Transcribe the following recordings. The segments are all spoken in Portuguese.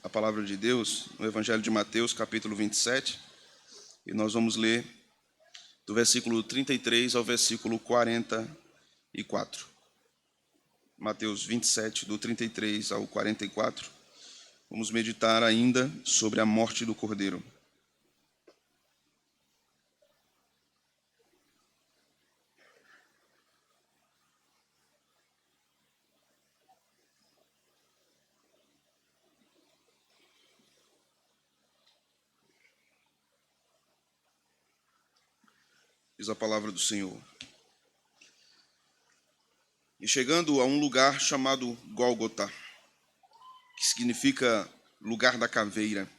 A palavra de Deus no Evangelho de Mateus, capítulo 27, e nós vamos ler do versículo 33 ao versículo 44. Mateus 27, do 33 ao 44. Vamos meditar ainda sobre a morte do Cordeiro. Diz a palavra do Senhor. E chegando a um lugar chamado Gólgota, que significa lugar da caveira,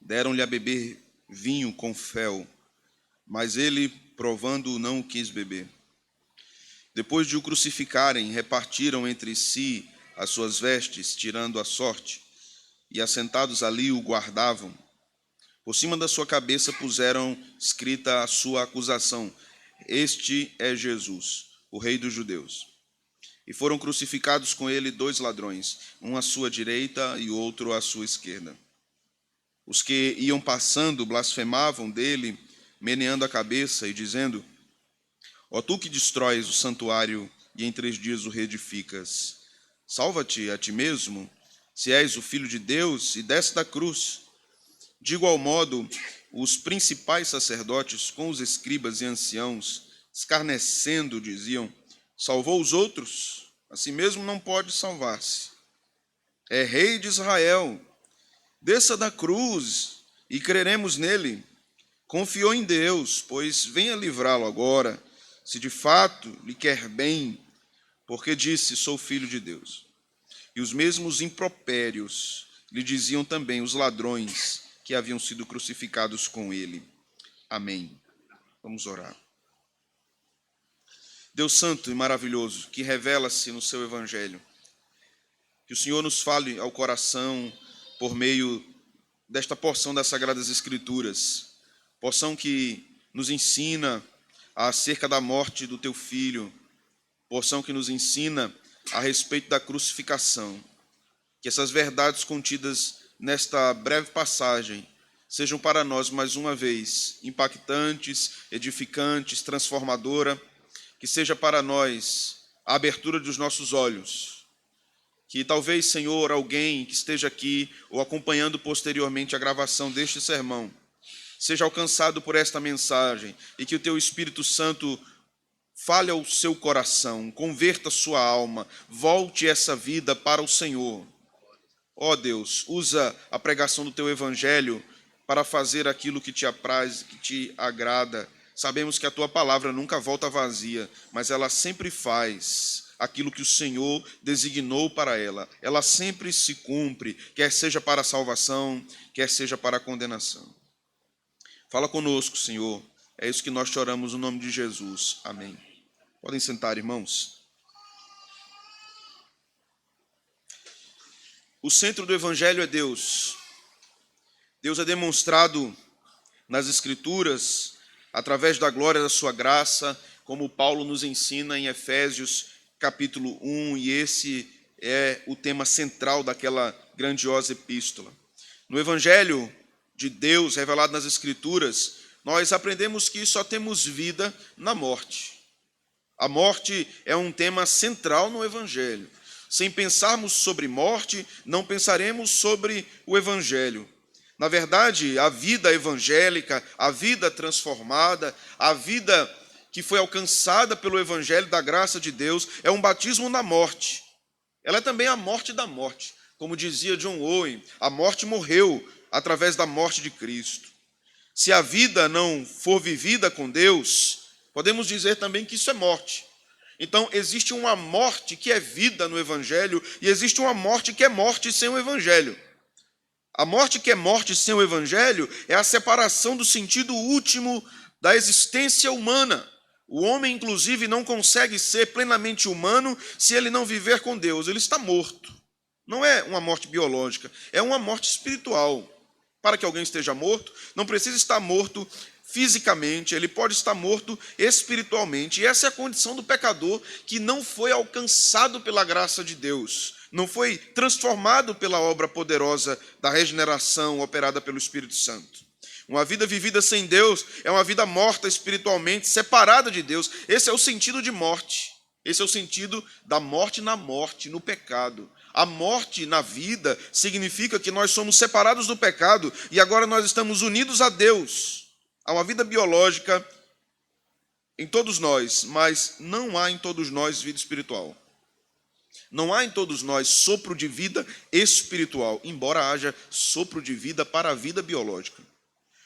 deram-lhe a beber vinho com fel, mas ele, provando, não o quis beber. Depois de o crucificarem, repartiram entre si as suas vestes, tirando a sorte, e assentados ali o guardavam. Por cima da sua cabeça puseram escrita a sua acusação: Este é Jesus, o Rei dos Judeus. E foram crucificados com ele 2 ladrões, um à sua direita e outro à sua esquerda. Os que iam passando blasfemavam dele, meneando a cabeça e dizendo: Ó tu que destróis o santuário e em 3 dias o reedificas, salva-te a ti mesmo, se és o Filho de Deus, e desce da cruz. De igual modo, os principais sacerdotes com os escribas e anciãos, escarnecendo, diziam: Salvou os outros, a si mesmo não pode salvar-se. É rei de Israel, desça da cruz e creremos nele. Confiou em Deus, pois venha livrá-lo agora, se de fato lhe quer bem, porque disse: Sou filho de Deus. E os mesmos impropérios lhe diziam também os ladrões que haviam sido crucificados com ele. Amém. Vamos orar. Deus santo e maravilhoso, que revela-se no seu Evangelho, que o Senhor nos fale ao coração por meio desta porção das Sagradas Escrituras, porção que nos ensina acerca da morte do teu Filho, porção que nos ensina a respeito da crucificação. Que essas verdades contidas nesta breve passagem sejam para nós, mais uma vez, impactantes, edificantes, transformadora, que seja para nós a abertura dos nossos olhos. Que talvez, Senhor, alguém que esteja aqui ou acompanhando posteriormente a gravação deste sermão, seja alcançado por esta mensagem e que o teu Espírito Santo fale ao seu coração, converta a sua alma, volte essa vida para o Senhor. Ó Deus, usa a pregação do teu Evangelho para fazer aquilo que te apraz, que te agrada. Sabemos que a tua palavra nunca volta vazia, mas ela sempre faz aquilo que o Senhor designou para ela. Ela sempre se cumpre, quer seja para a salvação, quer seja para a condenação. Fala conosco, Senhor. É isso que nós te oramos no nome de Jesus. Amém. Podem sentar, irmãos. O centro do Evangelho é Deus. Deus é demonstrado nas Escrituras, através da glória da sua graça, como Paulo nos ensina em Efésios capítulo 1, e esse é o tema central daquela grandiosa epístola. No Evangelho de Deus, revelado nas Escrituras, nós aprendemos que só temos vida na morte. A morte é um tema central no Evangelho. Sem pensarmos sobre morte, não pensaremos sobre o Evangelho. Na verdade, a vida evangélica, a vida transformada, a vida que foi alcançada pelo Evangelho da graça de Deus, é um batismo na morte. Ela é também a morte da morte. Como dizia John Owen, a morte morreu através da morte de Cristo. Se a vida não for vivida com Deus, podemos dizer também que isso é morte. Então, existe uma morte que é vida no Evangelho e existe uma morte que é morte sem o Evangelho. A morte que é morte sem o Evangelho é a separação do sentido último da existência humana. O homem, inclusive, não consegue ser plenamente humano se ele não viver com Deus. Ele está morto. Não é uma morte biológica, é uma morte espiritual. Para que alguém esteja morto, não precisa estar morto fisicamente, ele pode estar morto espiritualmente. E essa é a condição do pecador que não foi alcançado pela graça de Deus. não foi transformado pela obra poderosa da regeneração operada pelo Espírito Santo. Uma vida vivida sem Deus é uma vida morta espiritualmente, separada de Deus. Esse é o sentido de morte. Esse é o sentido da morte na morte, no pecado. A morte na vida significa que nós somos separados do pecado e agora nós estamos unidos a Deus. Há uma vida biológica em todos nós, mas não há em todos nós vida espiritual. Não há em todos nós sopro de vida espiritual, embora haja sopro de vida para a vida biológica.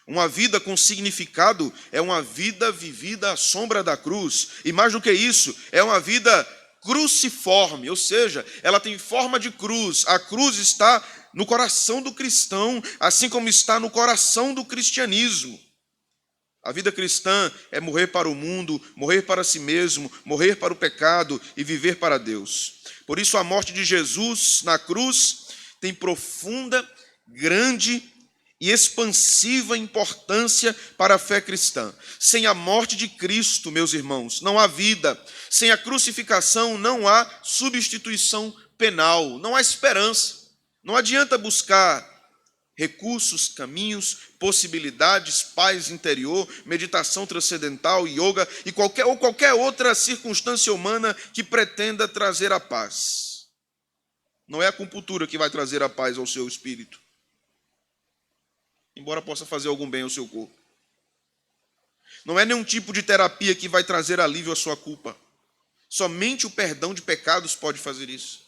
Uma vida com significado é uma vida vivida à sombra da cruz. E mais do que isso, é uma vida cruciforme, ou seja, ela tem forma de cruz. A cruz está no coração do cristão, assim como está no coração do cristianismo. A vida cristã é morrer para o mundo, morrer para si mesmo, morrer para o pecado e viver para Deus. Por isso a morte de Jesus na cruz tem profunda, grande e expansiva importância para a fé cristã. Sem a morte de Cristo, meus irmãos, não há vida. Sem a crucificação, não há substituição penal, não há esperança. Não adianta buscar recursos, caminhos, possibilidades, paz interior, meditação transcendental, yoga e qualquer outra circunstância humana que pretenda trazer a paz. Não é a acupuntura que vai trazer a paz ao seu espírito, embora possa fazer algum bem ao seu corpo. Não é nenhum tipo de terapia que vai trazer alívio à sua culpa. Somente o perdão de pecados pode fazer isso.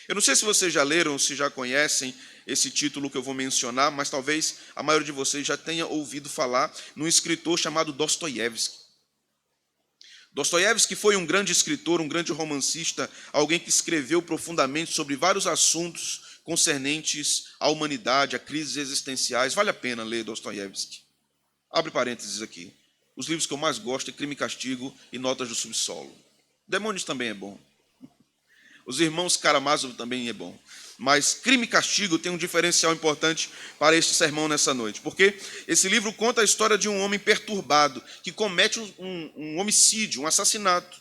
Eu não sei se vocês já leram ou se já conhecem esse título que eu vou mencionar, mas talvez a maioria de vocês já tenha ouvido falar num escritor chamado Dostoiévski. Dostoiévski foi um grande escritor, um grande romancista, alguém que escreveu profundamente sobre vários assuntos concernentes à humanidade, a crises existenciais. Vale a pena ler Dostoiévski. Abre parênteses aqui. Os livros que eu mais gosto é Crime e Castigo e Notas do Subsolo. Demônios também é bom. Os Irmãos Karamazov também é bom. Mas Crime e Castigo tem um diferencial importante para este sermão nessa noite. Porque esse livro conta a história de um homem perturbado que comete um homicídio, um assassinato.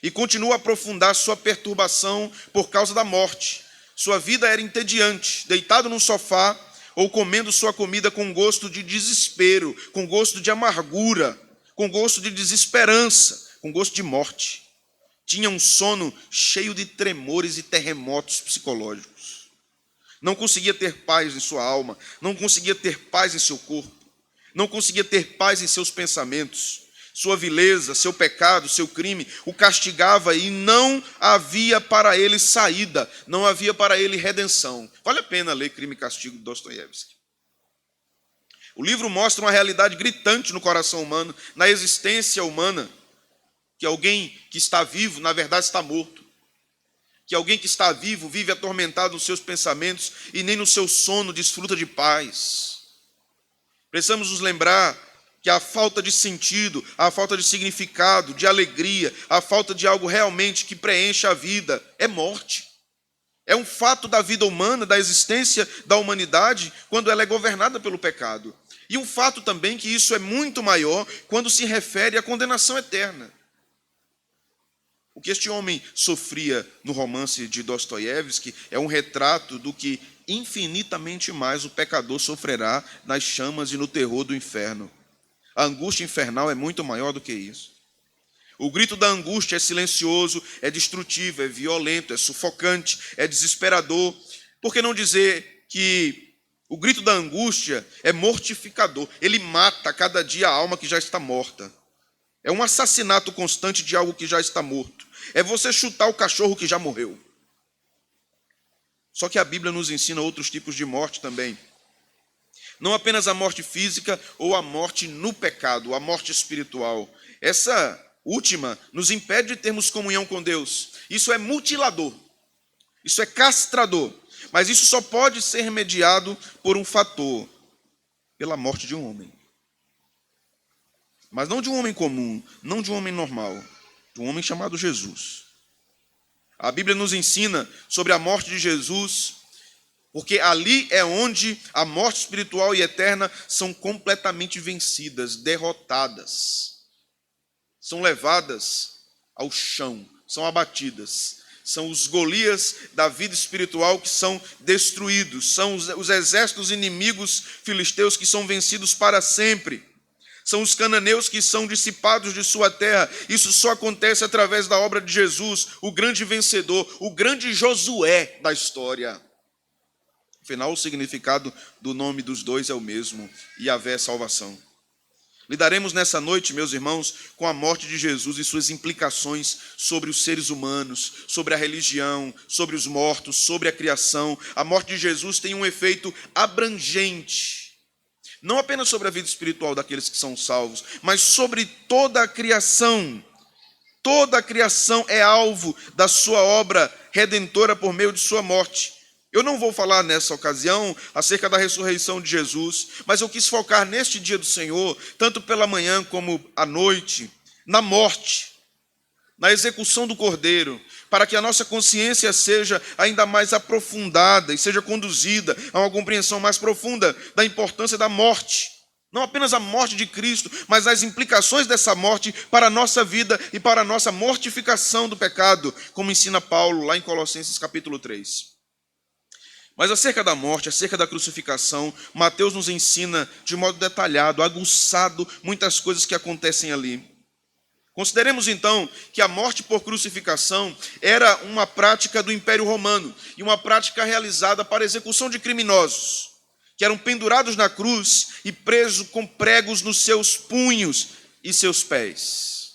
E continua a aprofundar sua perturbação por causa da morte. Sua vida era entediante, deitado num sofá ou comendo sua comida com gosto de desespero, com gosto de amargura, com gosto de desesperança, com gosto de morte. Tinha um sono cheio de tremores e terremotos psicológicos. Não conseguia ter paz em sua alma, não conseguia ter paz em seu corpo, não conseguia ter paz em seus pensamentos. Sua vileza, seu pecado, seu crime o castigava e não havia para ele saída, não havia para ele redenção. Vale a pena ler Crime e Castigo de Dostoiévski. O livro mostra uma realidade gritante no coração humano, na existência humana, que alguém que está vivo, na verdade, está morto. Que alguém que está vivo vive atormentado nos seus pensamentos e nem no seu sono desfruta de paz. Precisamos nos lembrar que a falta de sentido, a falta de significado, de alegria, a falta de algo realmente que preencha a vida é morte. É um fato da vida humana, da existência da humanidade, quando ela é governada pelo pecado. E um fato também que isso é muito maior quando se refere à condenação eterna. O que este homem sofria no romance de Dostoiévski é um retrato do que infinitamente mais o pecador sofrerá nas chamas e no terror do inferno. A angústia infernal é muito maior do que isso. O grito da angústia é silencioso, é destrutivo, é violento, é sufocante, é desesperador. Por que não dizer que o grito da angústia é mortificador? Ele mata cada dia a alma que já está morta. É um assassinato constante de algo que já está morto. É você chutar o cachorro que já morreu. Só que a Bíblia nos ensina outros tipos de morte também. Não apenas a morte física ou a morte no pecado, a morte espiritual. Essa última nos impede de termos comunhão com Deus. Isso é mutilador. Isso é castrador. Mas isso só pode ser mediado por um fator, pela morte de um homem. Mas não de um homem comum, não de um homem normal, de um homem chamado Jesus. A Bíblia nos ensina sobre a morte de Jesus, porque ali é onde a morte espiritual e eterna são completamente vencidas, derrotadas. São levadas ao chão, são abatidas. São os Golias da vida espiritual que são destruídos. São os exércitos inimigos filisteus que são vencidos para sempre. São os cananeus que são dissipados de sua terra. Isso só acontece através da obra de Jesus, o grande vencedor, o grande Josué da história. Afinal, o significado do nome dos dois é o mesmo: Yahvé, salvação. Lidaremos nessa noite, meus irmãos, com a morte de Jesus e suas implicações sobre os seres humanos, sobre a religião, sobre os mortos, sobre a criação. A morte de Jesus tem um efeito abrangente, não apenas sobre a vida espiritual daqueles que são salvos, mas sobre toda a criação. Toda a criação é alvo da sua obra redentora por meio de sua morte. Eu não vou falar nessa ocasião acerca da ressurreição de Jesus, mas eu quis focar neste dia do Senhor, tanto pela manhã como à noite, na morte, na execução do Cordeiro, para que a nossa consciência seja ainda mais aprofundada e seja conduzida a uma compreensão mais profunda da importância da morte. Não apenas a morte de Cristo, mas as implicações dessa morte para a nossa vida e para a nossa mortificação do pecado, como ensina Paulo lá em Colossenses capítulo 3. Mas acerca da morte, acerca da crucificação, Mateus nos ensina de modo detalhado, aguçado, muitas coisas que acontecem ali. Consideremos então que a morte por crucificação era uma prática do Império Romano e uma prática realizada para execução de criminosos, que eram pendurados na cruz e presos com pregos nos seus punhos e seus pés.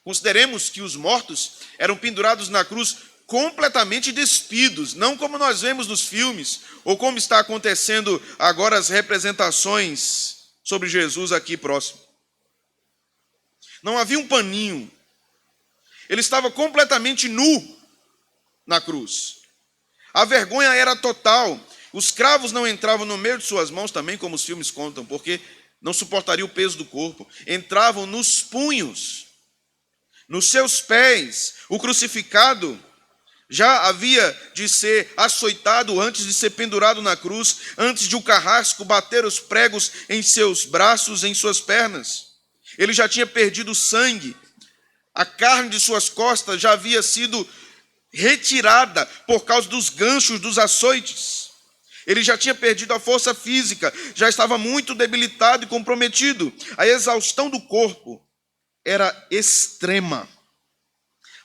Consideremos que os mortos eram pendurados na cruz completamente despidos, não como nós vemos nos filmes, ou como está acontecendo agora as representações sobre Jesus aqui próximo. Não havia um paninho. Ele estava completamente nu na cruz. A vergonha era total. Os cravos não entravam no meio de suas mãos também, como os filmes contam, porque não suportaria o peso do corpo. Entravam nos punhos, nos seus pés. O crucificado já havia de ser açoitado antes de ser pendurado na cruz, antes de o carrasco bater os pregos em seus braços, em suas pernas. Ele já tinha perdido sangue, a carne de suas costas já havia sido retirada por causa dos ganchos dos açoites. Ele já tinha perdido a força física, já estava muito debilitado e comprometido. A exaustão do corpo era extrema.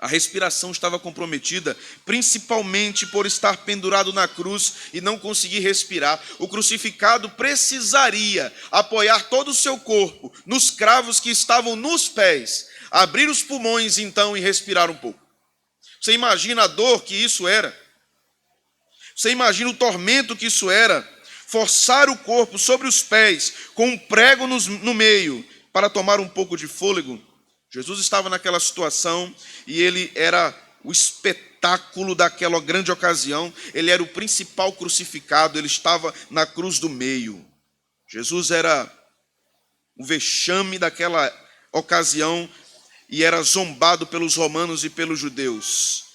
A respiração estava comprometida, principalmente por estar pendurado na cruz e não conseguir respirar. O crucificado precisaria apoiar todo o seu corpo nos cravos que estavam nos pés, abrir os pulmões então e respirar um pouco. Você imagina a dor que isso era? Você imagina o tormento que isso era? Forçar o corpo sobre os pés com um prego no meio para tomar um pouco de fôlego. Jesus estava naquela situação e ele era o espetáculo daquela grande ocasião. Ele era o principal crucificado, ele estava na cruz do meio. Jesus era o vexame daquela ocasião e era zombado pelos romanos e pelos judeus.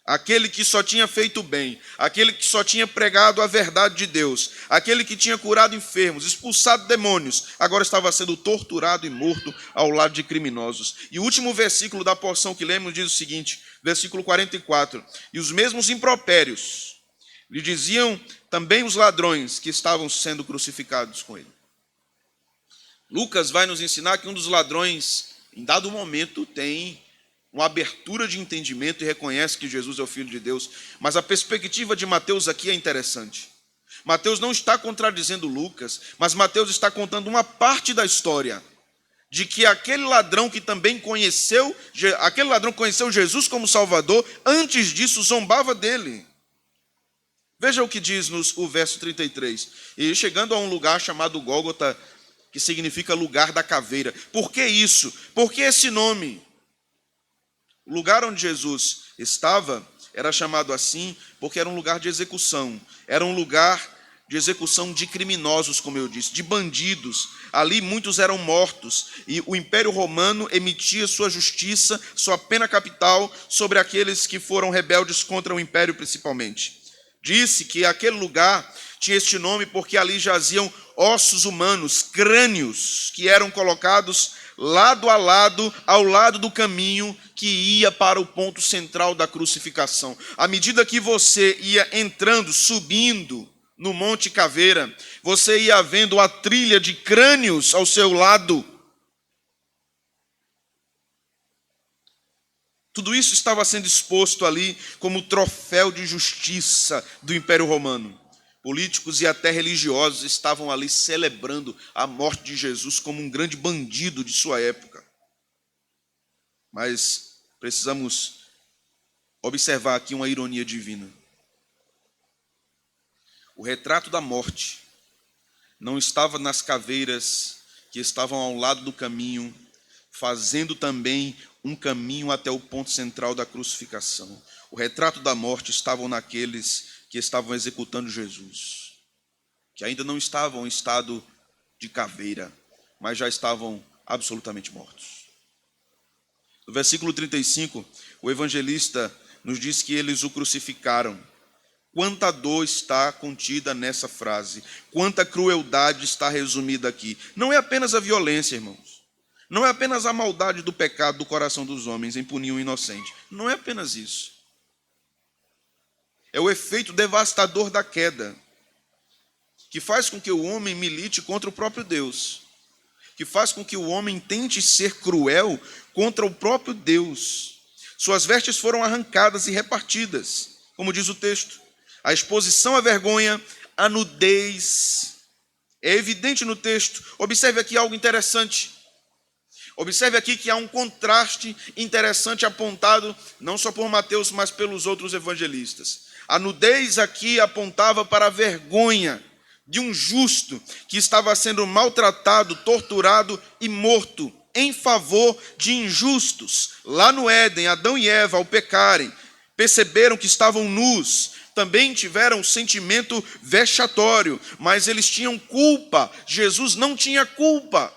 Aquele que só tinha feito bem, aquele que só tinha pregado a verdade de Deus, aquele que tinha curado enfermos, expulsado demônios, agora estava sendo torturado e morto ao lado de criminosos. E o último versículo da porção que lemos diz o seguinte, versículo 44, e os mesmos impropérios lhe diziam também os ladrões que estavam sendo crucificados com ele. Lucas vai nos ensinar que um dos ladrões, em dado momento, tem uma abertura de entendimento e reconhece que Jesus é o Filho de Deus. Mas a perspectiva de Mateus aqui é interessante. Mateus não está contradizendo Lucas, mas Mateus está contando uma parte da história de que aquele ladrão que também conheceu Jesus como Salvador, antes disso zombava dele. Veja o que diz o verso 33. E chegando a um lugar chamado Gólgota, que significa lugar da caveira. Por que isso? Por que esse nome? O lugar onde Jesus estava era chamado assim porque era um lugar de execução. Era um lugar de execução de criminosos, como eu disse, de bandidos. Ali muitos eram mortos e o Império Romano emitia sua justiça, sua pena capital sobre aqueles que foram rebeldes contra o Império principalmente. Disse que aquele lugar tinha este nome porque ali jaziam ossos humanos, crânios, que eram colocados lado a lado, ao lado do caminho que ia para o ponto central da crucificação. À medida que você ia entrando, subindo no Monte Caveira, você ia vendo a trilha de crânios ao seu lado. Tudo isso estava sendo exposto ali como troféu de justiça do Império Romano. Políticos e até religiosos estavam ali celebrando a morte de Jesus como um grande bandido de sua época. Mas precisamos observar aqui uma ironia divina. O retrato da morte não estava nas caveiras que estavam ao lado do caminho, fazendo também um caminho até o ponto central da crucificação. O retrato da morte estava naqueles que estavam executando Jesus, que ainda não estavam em estado de caveira, mas já estavam absolutamente mortos. No versículo 35, o evangelista nos diz que eles o crucificaram. Quanta dor está contida nessa frase, quanta crueldade está resumida aqui. Não é apenas a violência, irmãos. Não é apenas a maldade do pecado do coração dos homens em punir um inocente. Não é apenas isso. É o efeito devastador da queda, que faz com que o homem milite contra o próprio Deus, que faz com que o homem tente ser cruel contra o próprio Deus. Suas vestes foram arrancadas e repartidas, como diz o texto. A exposição à vergonha, a nudez, é evidente no texto. Observe aqui algo interessante. Observe aqui que há um contraste interessante apontado, não só por Mateus, mas pelos outros evangelistas. A nudez aqui apontava para a vergonha de um justo que estava sendo maltratado, torturado e morto em favor de injustos. Lá no Éden, Adão e Eva, ao pecarem, perceberam que estavam nus, também tiveram um sentimento vexatório, mas eles tinham culpa. Jesus não tinha culpa.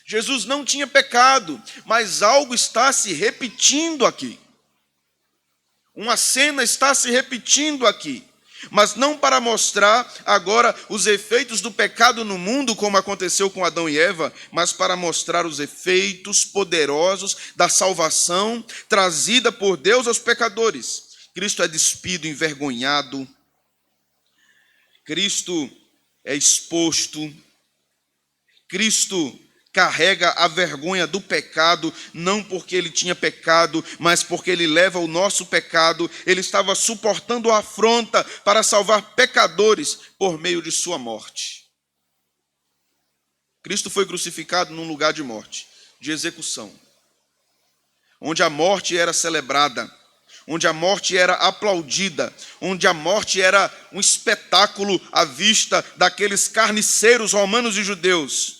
Jesus não tinha pecado, mas algo está se repetindo aqui. Uma cena está se repetindo aqui, mas não para mostrar agora os efeitos do pecado no mundo, como aconteceu com Adão e Eva, mas para mostrar os efeitos poderosos da salvação trazida por Deus aos pecadores. Cristo é despido, envergonhado. Cristo é exposto. Cristo carrega a vergonha do pecado, não porque ele tinha pecado, mas porque ele leva o nosso pecado. Ele estava suportando a afronta para salvar pecadores por meio de sua morte. Cristo foi crucificado num lugar de morte, de execução, onde a morte era celebrada, onde a morte era aplaudida, onde a morte era um espetáculo à vista daqueles carniceiros romanos e judeus.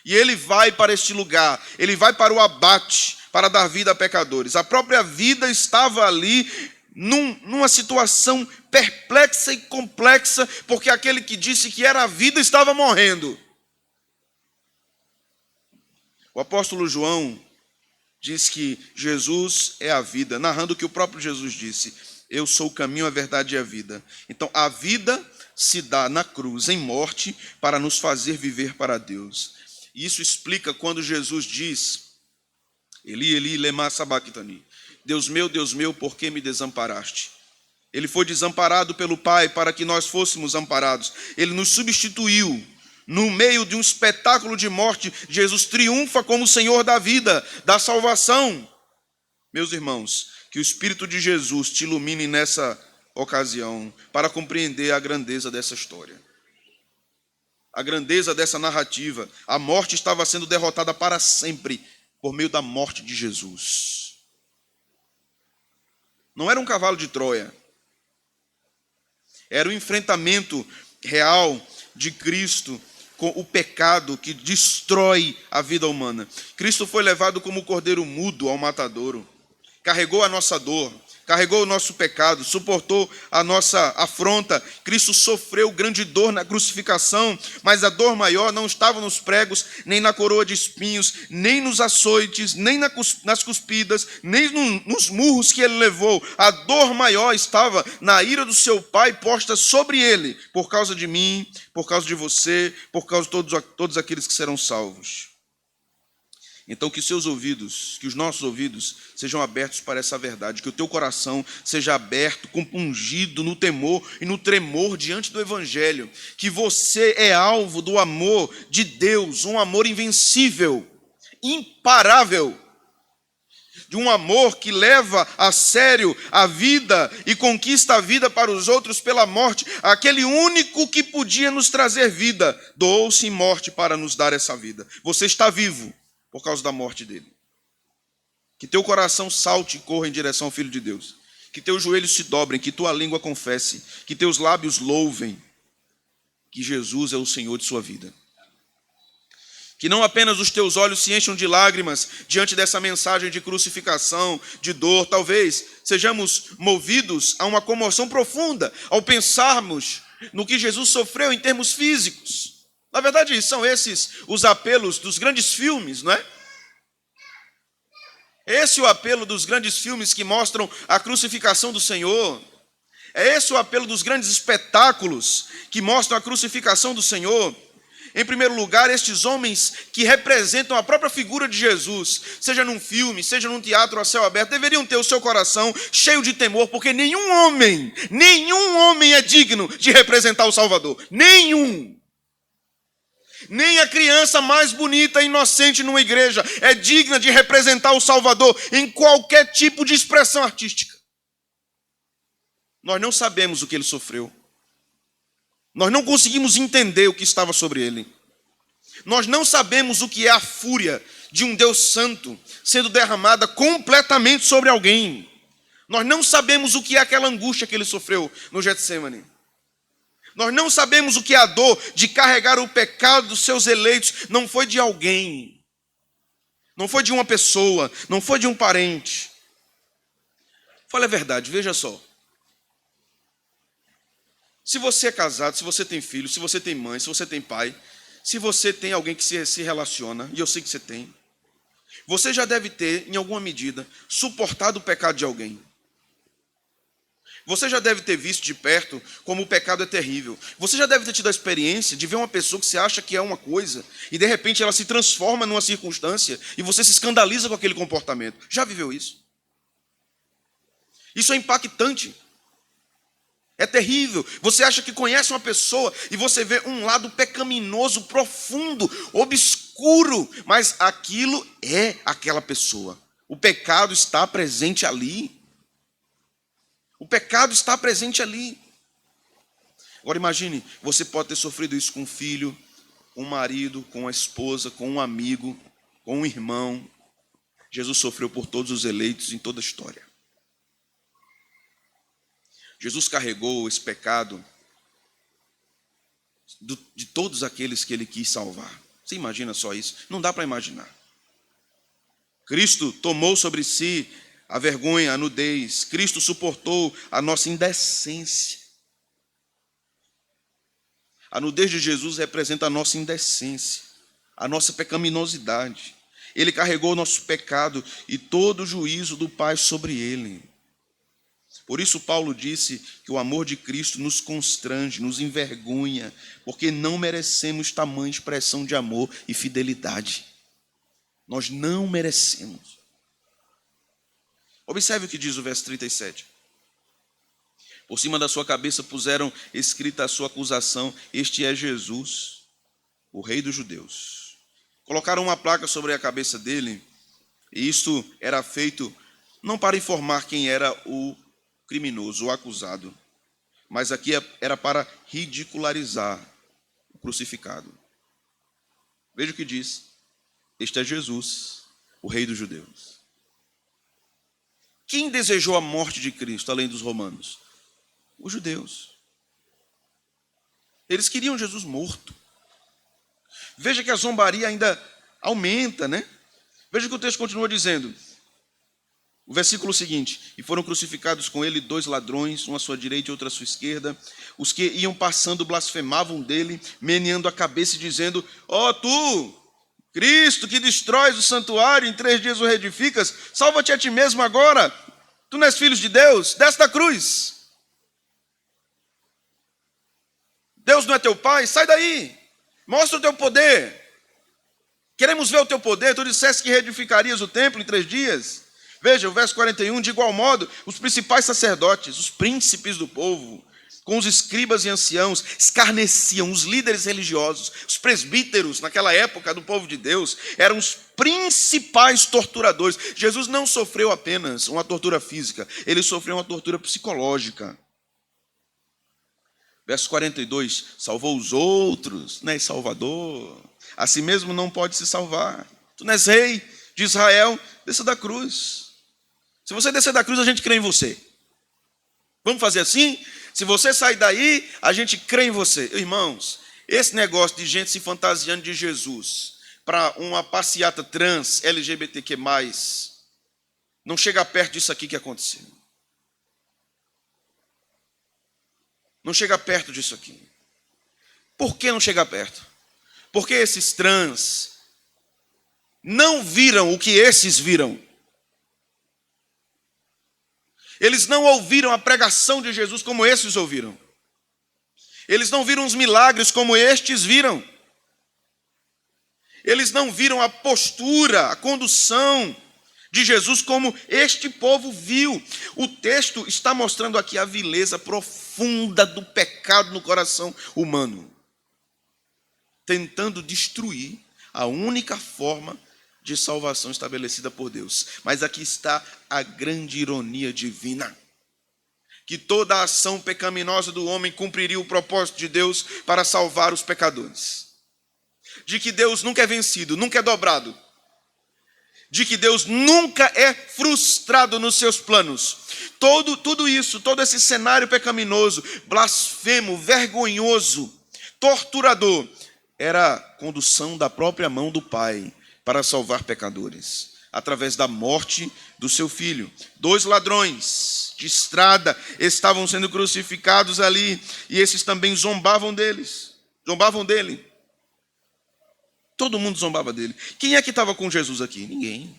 E ele vai para este lugar, ele vai para o abate, para dar vida a pecadores. A própria vida estava ali numa situação perplexa e complexa, porque aquele que disse que era a vida estava morrendo. O apóstolo João diz que Jesus é a vida, narrando o que o próprio Jesus disse: eu sou o caminho, a verdade e a vida. Então a vida se dá na cruz, em morte, para nos fazer viver para Deus. Isso explica quando Jesus diz: Eli, Eli, lema sabachthani, Deus meu, por que me desamparaste? Ele foi desamparado pelo Pai para que nós fôssemos amparados. Ele nos substituiu. No meio de um espetáculo de morte, Jesus triunfa como Senhor da vida, da salvação. Meus irmãos, que o Espírito de Jesus te ilumine nessa ocasião para compreender a grandeza dessa história, a grandeza dessa narrativa. A morte estava sendo derrotada para sempre por meio da morte de Jesus. Não era um cavalo de Troia. Era o enfrentamento real de Cristo com o pecado que destrói a vida humana. Cristo foi levado como cordeiro mudo ao matadouro. Carregou a nossa dor, carregou o nosso pecado, suportou a nossa afronta. Cristo sofreu grande dor na crucificação, mas a dor maior não estava nos pregos, nem na coroa de espinhos, nem nos açoites, nem nas cuspidas, nem nos murros que ele levou. A dor maior estava na ira do seu Pai posta sobre ele, por causa de mim, por causa de você, por causa de todos aqueles que serão salvos. Então que seus ouvidos, que os nossos ouvidos sejam abertos para essa verdade, que o teu coração seja aberto, compungido no temor e no tremor diante do Evangelho, que você é alvo do amor de Deus, um amor invencível, imparável, de um amor que leva a sério a vida e conquista a vida para os outros pela morte. Aquele único que podia nos trazer vida, doou-se em morte para nos dar essa vida. Você está vivo por causa da morte dele. Que teu coração salte e corra em direção ao Filho de Deus. Que teus joelhos se dobrem, que tua língua confesse, que teus lábios louvem que Jesus é o Senhor de sua vida. Que não apenas os teus olhos se encham de lágrimas diante dessa mensagem de crucificação, de dor. Talvez sejamos movidos a uma comoção profunda ao pensarmos no que Jesus sofreu em termos físicos. Na verdade, são esses os apelos dos grandes filmes, não é? Esse é o apelo dos grandes filmes que mostram a crucificação do Senhor. É esse o apelo dos grandes espetáculos que mostram a crucificação do Senhor. Em primeiro lugar, estes homens que representam a própria figura de Jesus, seja num filme, seja num teatro a céu aberto, deveriam ter o seu coração cheio de temor, porque nenhum homem é digno de representar o Salvador. Nenhum. Nem a criança mais bonita e inocente numa igreja é digna de representar o Salvador em qualquer tipo de expressão artística. Nós não sabemos o que ele sofreu. Nós não conseguimos entender o que estava sobre ele. Nós não sabemos o que é a fúria de um Deus santo sendo derramada completamente sobre alguém. Nós não sabemos o que é aquela angústia que ele sofreu no Getsemane. Nós não sabemos o que é a dor de carregar o pecado dos seus eleitos. Não foi de alguém. Não foi de uma pessoa. Não foi de um parente. Fale a verdade, veja só. Se você é casado, se você tem filho, se você tem mãe, se você tem pai, se você tem alguém que se relaciona, e eu sei que você tem, você já deve ter, em alguma medida, suportado o pecado de alguém. Você já deve ter visto de perto como o pecado é terrível. Você já deve ter tido a experiência de ver uma pessoa que você acha que é uma coisa e de repente ela se transforma numa circunstância e você se escandaliza com aquele comportamento. Já viveu isso? Isso é impactante. É terrível. Você acha que conhece uma pessoa e você vê um lado pecaminoso, profundo, obscuro, mas aquilo é aquela pessoa. O pecado está presente ali. O pecado está presente ali. Agora imagine, você pode ter sofrido isso com um filho, com um marido, com uma esposa, com um amigo, com um irmão. Jesus sofreu por todos os eleitos em toda a história. Jesus carregou esse pecado de todos aqueles que ele quis salvar. Você imagina só isso? Não dá para imaginar. Cristo tomou sobre si a vergonha, a nudez. Cristo suportou a nossa indecência. A nudez de Jesus representa a nossa indecência, a nossa pecaminosidade. Ele carregou o nosso pecado e todo o juízo do Pai sobre ele. Por isso Paulo disse que o amor de Cristo nos constrange, nos envergonha, porque não merecemos tamanha expressão de amor e fidelidade. Nós não merecemos. Observe o que diz o verso 37. Por cima da sua cabeça puseram escrita a sua acusação: este é Jesus, o Rei dos Judeus. Colocaram uma placa sobre a cabeça dele, e isso era feito não para informar quem era o criminoso, o acusado, mas aqui era para ridicularizar o crucificado. Veja o que diz: este é Jesus, o Rei dos Judeus. Quem desejou a morte de Cristo, além dos romanos? Os judeus. Eles queriam Jesus morto. Veja que a zombaria ainda aumenta, né? Veja que o texto continua dizendo, o versículo seguinte: e foram crucificados com ele 2 ladrões, um à sua direita e outro à sua esquerda. Os que iam passando blasfemavam dele, meneando a cabeça e dizendo: ó tu, Cristo, que destróis o santuário, em 3 dias o reedificas, salva-te a ti mesmo agora. Tu não és filho de Deus, desce da cruz. Deus não é teu pai? Sai daí, mostra o teu poder. Queremos ver o teu poder. Tu disseste que reedificarias o templo em 3 dias. Veja, o verso 41, de igual modo, os principais sacerdotes, os príncipes do povo, com os escribas e anciãos, escarneciam os líderes religiosos. Os presbíteros, naquela época do povo de Deus, eram os principais torturadores. Jesus não sofreu apenas uma tortura física, ele sofreu uma tortura psicológica. Verso 42, salvou os outros, não és salvador, a si mesmo não pode se salvar. Tu não és rei de Israel, desça da cruz. Se você descer da cruz, a gente crê em você. Vamos fazer assim? Se você sair daí, a gente crê em você. Irmãos, esse negócio de gente se fantasiando de Jesus para uma passeata trans, LGBTQ+, não chega perto disso aqui que aconteceu. Não chega perto disso aqui. Por que não chega perto? Porque esses trans não viram o que esses viram. Eles não ouviram a pregação de Jesus como esses ouviram. Eles não viram os milagres como estes viram. Eles não viram a postura, a condução de Jesus como este povo viu. O texto está mostrando aqui a vileza profunda do pecado no coração humano, tentando destruir a única forma de salvação estabelecida por Deus. Mas aqui está a grande ironia divina, que toda a ação pecaminosa do homem cumpriria o propósito de Deus para salvar os pecadores, de que Deus nunca é vencido, nunca é dobrado, de que Deus nunca é frustrado nos seus planos. Tudo isso, todo esse cenário pecaminoso, blasfemo, vergonhoso, torturador, era a condução da própria mão do Pai para salvar pecadores, através da morte do seu filho. 2 ladrões de estrada estavam sendo crucificados ali, e esses também zombavam dele. Todo mundo zombava dele. Quem é que estava com Jesus aqui? Ninguém.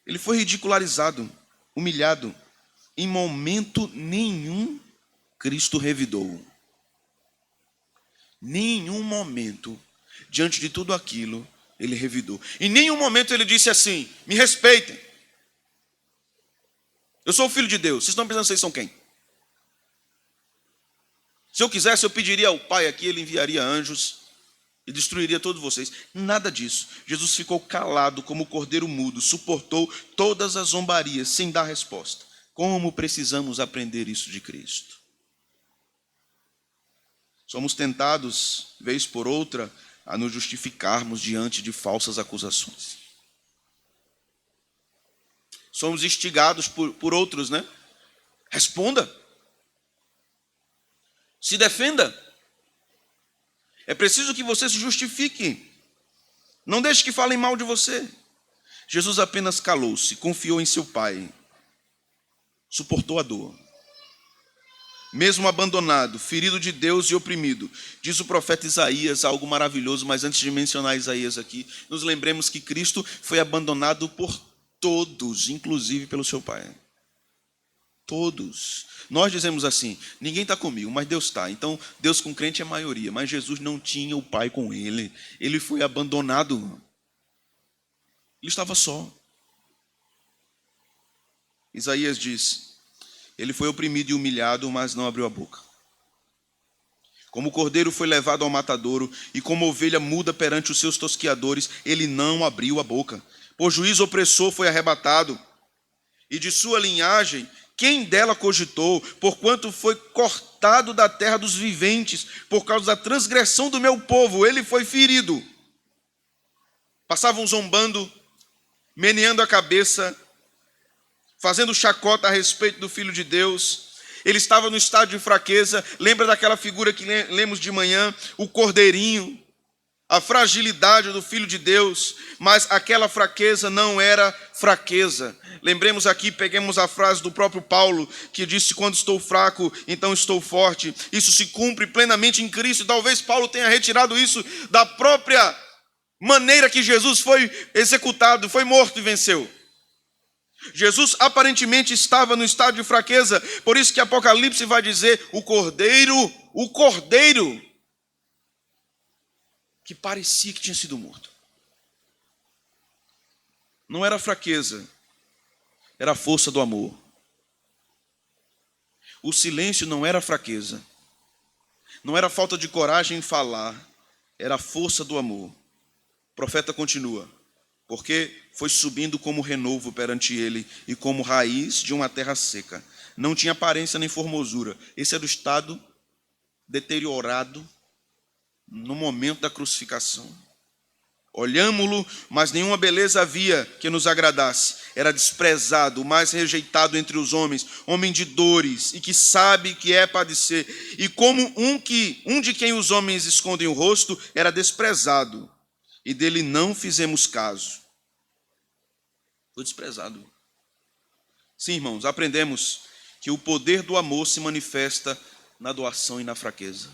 Ele foi ridicularizado, humilhado. Em momento nenhum, Cristo revidou. Nenhum momento, diante de tudo aquilo, ele revidou. Em nenhum momento ele disse assim: me respeitem. Eu sou o Filho de Deus. Vocês estão pensando que vocês são quem? Se eu quisesse, eu pediria ao Pai aqui, ele enviaria anjos e destruiria todos vocês. Nada disso. Jesus ficou calado como o cordeiro mudo, suportou todas as zombarias sem dar resposta. Como precisamos aprender isso de Cristo? Somos tentados, vez por outra, a nos justificarmos diante de falsas acusações. Somos instigados por outros, né? Responda. Se defenda. É preciso que você se justifique. Não deixe que falem mal de você. Jesus apenas calou-se, confiou em seu Pai. Suportou a dor. Mesmo abandonado, ferido de Deus e oprimido. Diz o profeta Isaías algo maravilhoso, mas antes de mencionar Isaías aqui, nos lembremos que Cristo foi abandonado por todos, inclusive pelo seu Pai. Todos. Nós dizemos assim: ninguém está comigo, mas Deus está. Então, Deus com crente é maioria. Mas Jesus não tinha o Pai com ele. Ele foi abandonado. Ele estava só. Isaías diz: ele foi oprimido e humilhado, mas não abriu a boca. Como o cordeiro foi levado ao matadouro, e como ovelha muda perante os seus tosqueadores, ele não abriu a boca. Por juízo opressor foi arrebatado, e de sua linhagem quem dela cogitou? Porquanto foi cortado da terra dos viventes, por causa da transgressão do meu povo, ele foi ferido. Passavam zombando, meneando a cabeça, fazendo chacota a respeito do Filho de Deus. Ele estava no estado de fraqueza. Lembra daquela figura que lemos de manhã? O cordeirinho, a fragilidade do Filho de Deus, mas aquela fraqueza não era fraqueza. Lembremos aqui, peguemos a frase do próprio Paulo, que disse: quando estou fraco, então estou forte. Isso se cumpre plenamente em Cristo. Talvez Paulo tenha retirado isso da própria maneira que Jesus foi executado, foi morto e venceu. Jesus aparentemente estava no estado de fraqueza, por isso que Apocalipse vai dizer: o cordeiro que parecia que tinha sido morto. Não era fraqueza, era a força do amor. O silêncio não era fraqueza, não era falta de coragem em falar, era a força do amor. O profeta continua: porque foi subindo como renovo perante ele e como raiz de uma terra seca. Não tinha aparência nem formosura. Esse era o estado deteriorado no momento da crucificação. Olhámo-lo, mas nenhuma beleza havia que nos agradasse. Era desprezado, o mais rejeitado entre os homens, homem de dores e que sabe que é padecer. E como um de quem os homens escondem o rosto, era desprezado. E dele não fizemos caso. Foi desprezado. Sim, irmãos, aprendemos que o poder do amor se manifesta na doação e na fraqueza.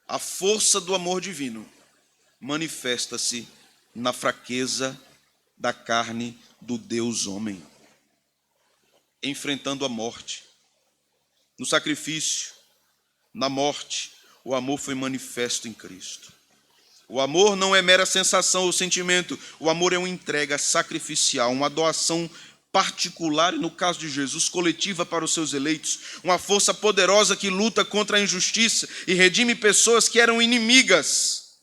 A força do amor divino manifesta-se na fraqueza da carne do Deus homem, enfrentando a morte. No sacrifício, na morte, o amor foi manifesto em Cristo. O amor não é mera sensação ou sentimento. O amor é uma entrega sacrificial, uma doação particular, e no caso de Jesus, coletiva para os seus eleitos. Uma força poderosa que luta contra a injustiça e redime pessoas que eram inimigas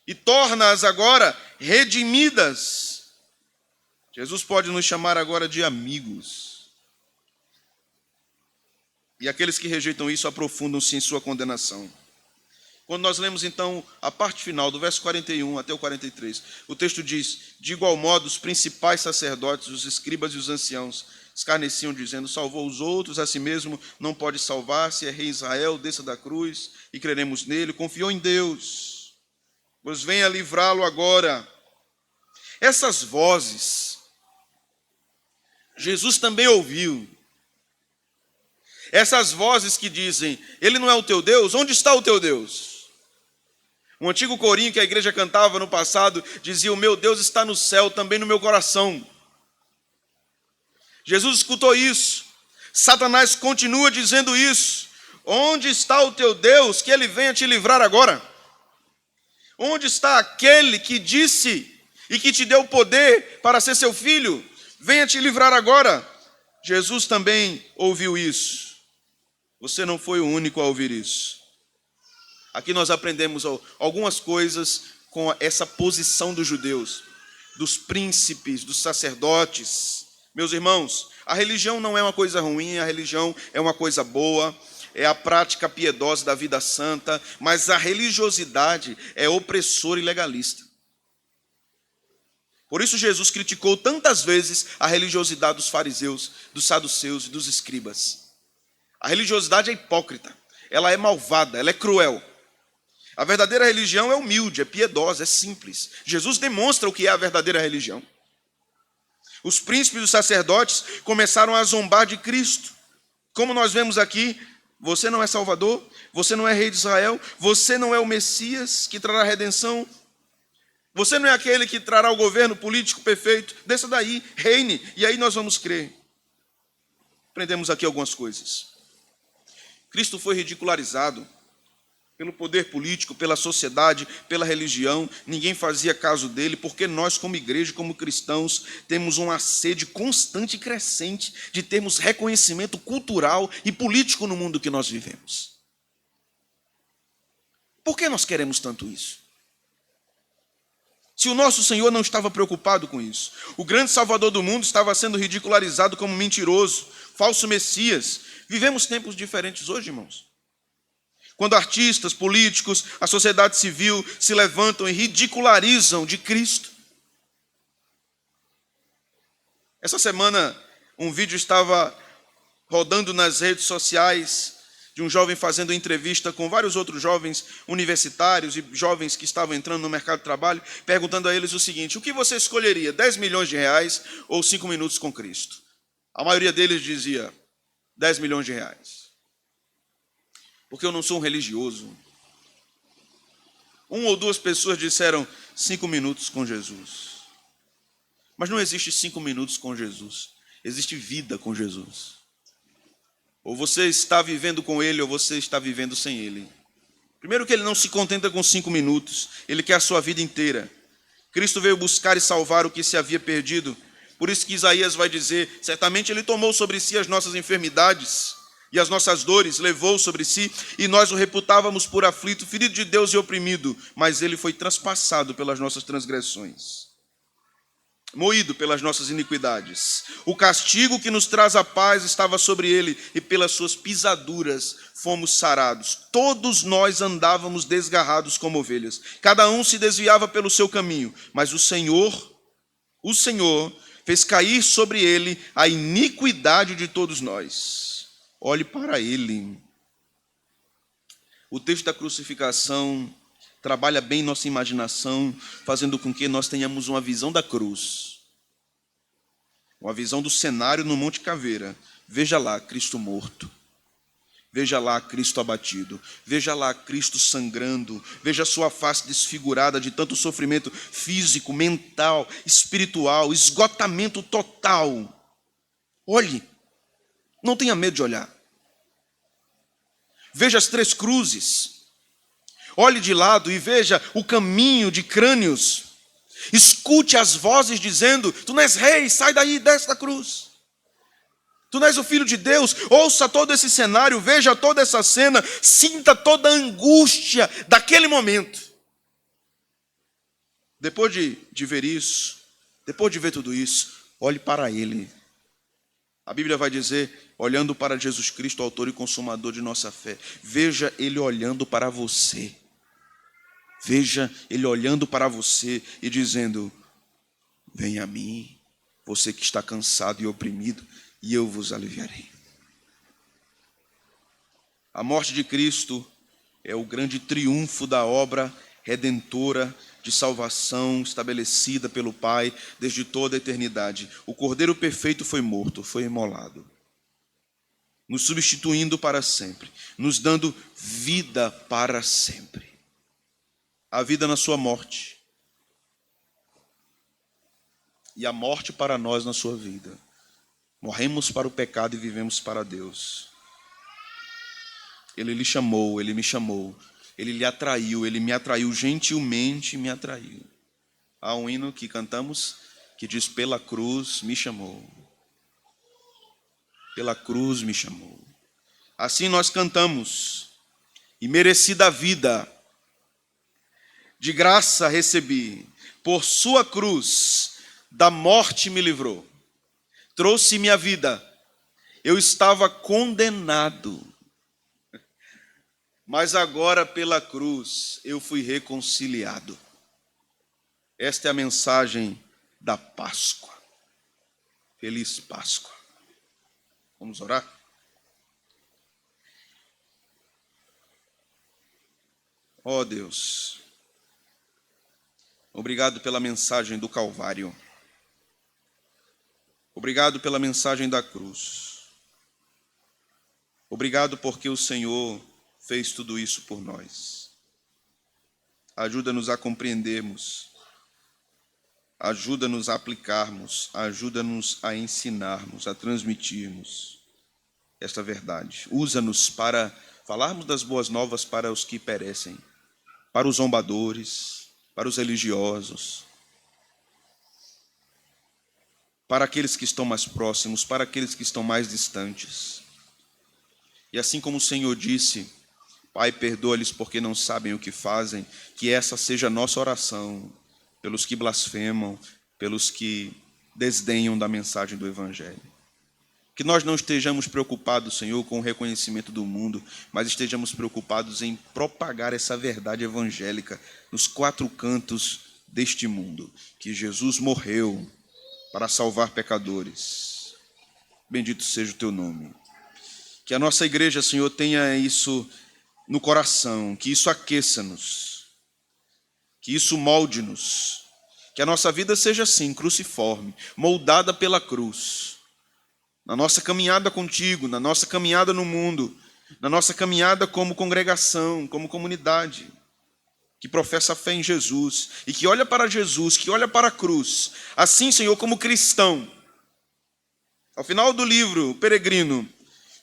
e torna-as agora redimidas. Jesus pode nos chamar agora de amigos. E aqueles que rejeitam isso aprofundam-se em sua condenação. Quando nós lemos, então, a parte final, do verso 41 até o 43, o texto diz: de igual modo, os principais sacerdotes, os escribas e os anciãos escarneciam, dizendo: salvou os outros, a si mesmo não pode salvar-se, é rei Israel, desça da cruz e creremos nele. Confiou em Deus, pois venha livrá-lo agora. Essas vozes, Jesus também ouviu. Essas vozes que dizem: ele não é o teu Deus, onde está o teu Deus? Um antigo corinho que a igreja cantava no passado dizia: o meu Deus está no céu, também no meu coração. Jesus escutou isso. Satanás continua dizendo isso. Onde está o teu Deus, que ele venha te livrar agora? Onde está aquele que disse e que te deu poder para ser seu filho? Venha te livrar agora. Jesus também ouviu isso. Você não foi o único a ouvir isso. Aqui nós aprendemos algumas coisas com essa posição dos judeus, dos príncipes, dos sacerdotes. Meus irmãos, a religião não é uma coisa ruim, a religião é uma coisa boa, é a prática piedosa da vida santa, mas a religiosidade é opressora e legalista. Por isso Jesus criticou tantas vezes a religiosidade dos fariseus, dos saduceus e dos escribas. A religiosidade é hipócrita, ela é malvada, ela é cruel. A verdadeira religião é humilde, é piedosa, é simples. Jesus demonstra o que é a verdadeira religião. Os príncipes e os sacerdotes começaram a zombar de Cristo. Como nós vemos aqui, você não é Salvador, você não é Rei de Israel, você não é o Messias que trará redenção, você não é aquele que trará o governo político perfeito, desça daí, reine, e aí nós vamos crer. Aprendemos aqui algumas coisas. Cristo foi ridicularizado pelo poder político, pela sociedade, pela religião. Ninguém fazia caso dele, porque nós, como igreja, como cristãos, temos uma sede constante e crescente de termos reconhecimento cultural e político no mundo que nós vivemos. Por que nós queremos tanto isso? Se o nosso Senhor não estava preocupado com isso, o grande Salvador do mundo estava sendo ridicularizado como mentiroso, falso Messias. Vivemos tempos diferentes hoje, irmãos. Quando artistas, políticos, a sociedade civil se levantam e ridicularizam de Cristo. Essa semana, um vídeo estava rodando nas redes sociais de um jovem fazendo entrevista com vários outros jovens universitários e jovens que estavam entrando no mercado de trabalho, perguntando a eles o seguinte: o que você escolheria, 10 milhões de reais ou 5 minutos com Cristo? A maioria deles dizia 10 milhões de reais. Porque eu não sou um religioso. Uma ou duas pessoas disseram 5 minutos com Jesus. Mas não existe 5 minutos com Jesus. Existe vida com Jesus. Ou você está vivendo com Ele, ou você está vivendo sem Ele. Primeiro que ele não se contenta com 5 minutos, ele quer a sua vida inteira. Cristo veio buscar e salvar o que se havia perdido. Por isso que Isaías vai dizer, certamente ele tomou sobre si as nossas enfermidades e as nossas dores, levou sobre si, e nós o reputávamos por aflito, ferido de Deus e oprimido, mas ele foi transpassado pelas nossas transgressões, moído pelas nossas iniquidades. O castigo que nos traz a paz estava sobre ele, e pelas suas pisaduras fomos sarados. Todos nós andávamos desgarrados como ovelhas, cada um se desviava pelo seu caminho, mas o Senhor fez cair sobre ele a iniquidade de todos nós. Olhe para ele. O texto da crucificação trabalha bem nossa imaginação, fazendo com que nós tenhamos uma visão da cruz, uma visão do cenário no Monte Caveira. Veja lá Cristo morto, veja lá Cristo abatido, veja lá Cristo sangrando, veja sua face desfigurada de tanto sofrimento físico, mental, espiritual, esgotamento total. Olhe, não tenha medo de olhar. Veja as 3 cruzes. Olhe de lado e veja o caminho de crânios. Escute as vozes dizendo: tu não és rei, sai daí, desce da cruz. Tu não és o Filho de Deus. Ouça todo esse cenário, veja toda essa cena, sinta toda a angústia daquele momento. Depois de ver isso, depois de ver tudo isso, olhe para ele. A Bíblia vai dizer, olhando para Jesus Cristo, autor e consumador de nossa fé. Veja ele olhando para você. Veja ele olhando para você e dizendo: venha a mim, você que está cansado e oprimido, e eu vos aliviarei. A morte de Cristo é o grande triunfo da obra redentora de salvação estabelecida pelo Pai desde toda a eternidade. O Cordeiro perfeito foi morto, foi imolado, nos substituindo para sempre, nos dando vida para sempre. A vida na sua morte e a morte para nós na sua vida. Morremos para o pecado e vivemos para Deus. Ele lhe chamou, ele me chamou, ele lhe atraiu, ele me atraiu, gentilmente me atraiu. Há um hino que cantamos que diz: pela cruz me chamou. Pela cruz me chamou. Assim nós cantamos: e merecida a vida, de graça recebi, por sua cruz, da morte me livrou. Trouxe-me a vida, eu estava condenado, mas agora pela cruz eu fui reconciliado. Esta é a mensagem da Páscoa. Feliz Páscoa. Vamos orar? Ó Deus, obrigado pela mensagem do Calvário. Obrigado pela mensagem da cruz. Obrigado porque o Senhor fez tudo isso por nós. Ajuda-nos a compreendermos, ajuda-nos a aplicarmos, ajuda-nos a ensinarmos, a transmitirmos esta verdade. Usa-nos para falarmos das boas novas para os que perecem, para os zombadores, para os religiosos, para aqueles que estão mais próximos, para aqueles que estão mais distantes. E assim como o Senhor disse: Pai, perdoa-lhes porque não sabem o que fazem, que essa seja a nossa oração pelos que blasfemam, pelos que desdenham da mensagem do Evangelho. Que nós não estejamos preocupados, Senhor, com o reconhecimento do mundo, mas estejamos preocupados em propagar essa verdade evangélica nos 4 cantos deste mundo, que Jesus morreu para salvar pecadores. Bendito seja o teu nome. Que a nossa igreja, Senhor, tenha isso no coração, que isso aqueça-nos, que isso molde-nos, que a nossa vida seja assim, cruciforme, moldada pela cruz, na nossa caminhada contigo, na nossa caminhada no mundo, na nossa caminhada como congregação, como comunidade, que professa a fé em Jesus, e que olha para Jesus, que olha para a cruz, assim, Senhor, como cristão. Ao final do livro, o peregrino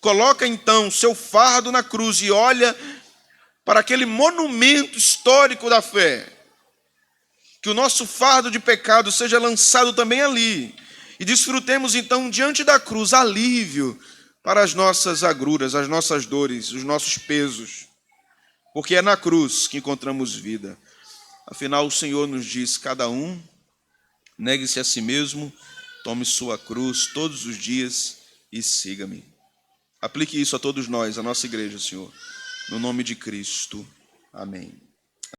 coloca então seu fardo na cruz e olha para aquele monumento histórico da fé. Que o nosso fardo de pecado seja lançado também ali. E desfrutemos então diante da cruz alívio para as nossas agruras, as nossas dores, os nossos pesos. Porque é na cruz que encontramos vida. Afinal, o Senhor nos diz, cada um negue-se a si mesmo, tome sua cruz todos os dias e siga-me. Aplique isso a todos nós, a nossa igreja, Senhor. No nome de Cristo. Amém.